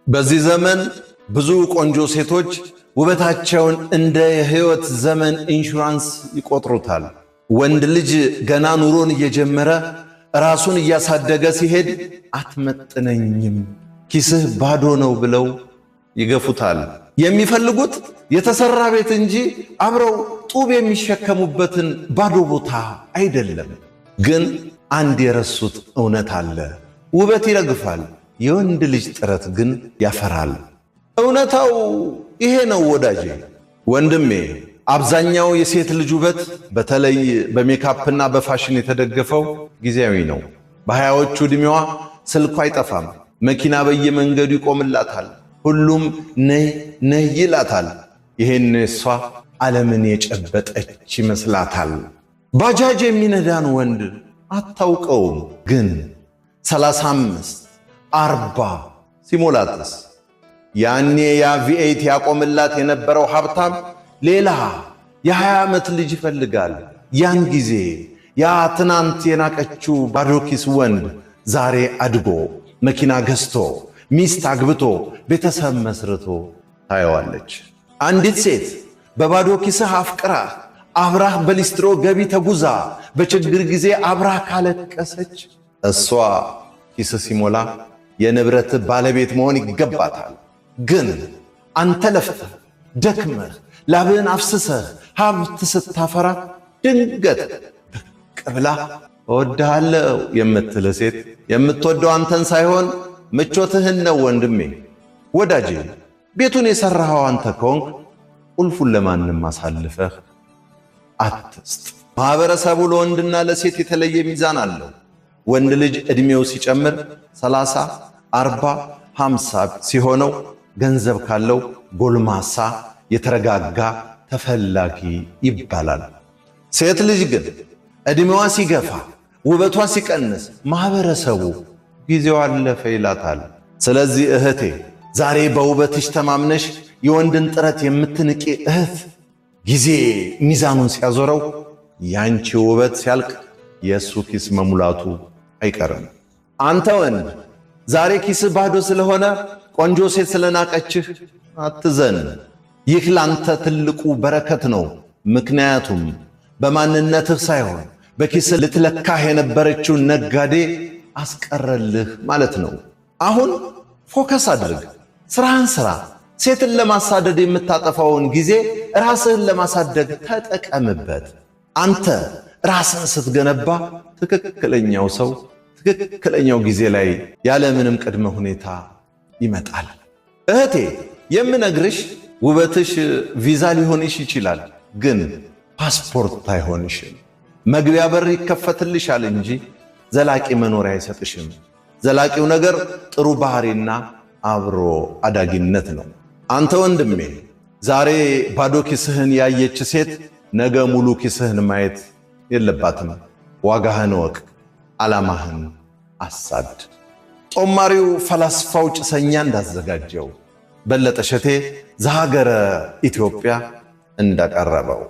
በዚህ ዘመን ብዙ ቆንጆ ሴቶች ውበታቸውን እንደ የህይወት ዘመን ኢንሹራንስ ይቆጥሩታል። ወንድ ልጅ ገና ኑሮን እየጀመረ ራሱን እያሳደገ ሲሄድ አትመጥነኝም፣ ኪስህ ባዶ ነው ብለው ይገፉታል። የሚፈልጉት የተሰራ ቤት እንጂ አብረው ጡብ የሚሸከሙበትን ባዶ ቦታ አይደለም። ግን አንድ የረሱት እውነት አለ። ውበት ይረግፋል፣ የወንድ ልጅ ጥረት ግን ያፈራል። እውነታው ይሄ ነው ወዳጄ፣ ወንድሜ። አብዛኛው የሴት ልጅ ውበት በተለይ በሜካፕና በፋሽን የተደገፈው ጊዜያዊ ነው። በሃያዎቹ ዕድሜዋ ስልኳ አይጠፋም፣ መኪና በየመንገዱ ይቆምላታል፣ ሁሉም ነይ ነይ ይላታል። ይሄን እሷ ዓለምን የጨበጠች ይመስላታል። ባጃጅ የሚነዳን ወንድ አታውቀውም፣ ግን 35 40 ሲሞላትስ ያኔ ያ ቪኤት ያቆምላት የነበረው ሀብታም ሌላ የ20 ዓመት ልጅ ይፈልጋል። ያን ጊዜ ያ ትናንት የናቀችው ባዶኪስ ወንድ ዛሬ አድጎ መኪና ገዝቶ ሚስት አግብቶ ቤተሰብ መስርቶ ታየዋለች። አንዲት ሴት በባዶኪስህ አፍቅራ አብራህ በሊስትሮ ገቢ ተጉዛ በችግር ጊዜ አብራህ ካለቀሰች እሷ ኪስ ሲሞላ የንብረት ባለቤት መሆን ይገባታል። ግን አንተ ለፍተህ ደክመህ ላብህን አፍስሰህ ሀብት ስታፈራ ድንገት ብቅ ብላ እወድሃለሁ የምትልህ ሴት የምትወደው አንተን ሳይሆን ምቾትህን ነው ወንድሜ። ወዳጄ፣ ቤቱን የሠራኸው አንተ ከሆንክ ቁልፉን ለማንም አሳልፈህ አትስጥ። ማኅበረሰቡ ለወንድና ለሴት የተለየ ሚዛን አለው። ወንድ ልጅ ዕድሜው ሲጨምር 30 40 50 ሲሆነው ገንዘብ ካለው ጎልማሳ፣ የተረጋጋ፣ ተፈላጊ ይባላል። ሴት ልጅ ግን ዕድሜዋ ሲገፋ ውበቷ ሲቀንስ ማኅበረሰቡ ጊዜው አለፈ ይላታል። ስለዚህ እህቴ፣ ዛሬ በውበትሽ ተማምነሽ የወንድን ጥረት የምትንቂ እህት፣ ጊዜ ሚዛኑን ሲያዞረው ያንቺ ውበት ሲያልቅ የእሱ ኪስ መሙላቱ አይቀርም። አንተ ወንድ ዛሬ ኪስ ባዶ ስለሆነ ቆንጆ ሴት ስለናቀችህ አትዘን። ይህ ላንተ ትልቁ በረከት ነው። ምክንያቱም በማንነትህ ሳይሆን በኪስ ልትለካህ የነበረችውን ነጋዴ አስቀረልህ ማለት ነው። አሁን ፎከስ አድርግ፣ ስራህን ስራ። ሴትን ለማሳደድ የምታጠፋውን ጊዜ ራስህን ለማሳደግ ተጠቀምበት። አንተ ራስህን ስትገነባ ትክክለኛው ሰው ትክክለኛው ጊዜ ላይ ያለምንም ቅድመ ሁኔታ ይመጣል። እህቴ፣ የምነግርሽ ውበትሽ ቪዛ ሊሆንሽ ይችላል፣ ግን ፓስፖርት አይሆንሽም። መግቢያ በር ይከፈትልሻል እንጂ ዘላቂ መኖሪያ አይሰጥሽም። ዘላቂው ነገር ጥሩ ባህሪና አብሮ አዳጊነት ነው። አንተ ወንድሜ፣ ዛሬ ባዶ ኪስህን ያየች ሴት ነገ ሙሉ ኪስህን ማየት የለባትም። ዋጋህን ወቅ፣ ዓላማህን አሳድ። ጦማሪው ፈላስፋው ጭሰኛ እንዳዘጋጀው በለጠ ሸቴ ዘሀገረ ኢትዮጵያ እንዳቀረበው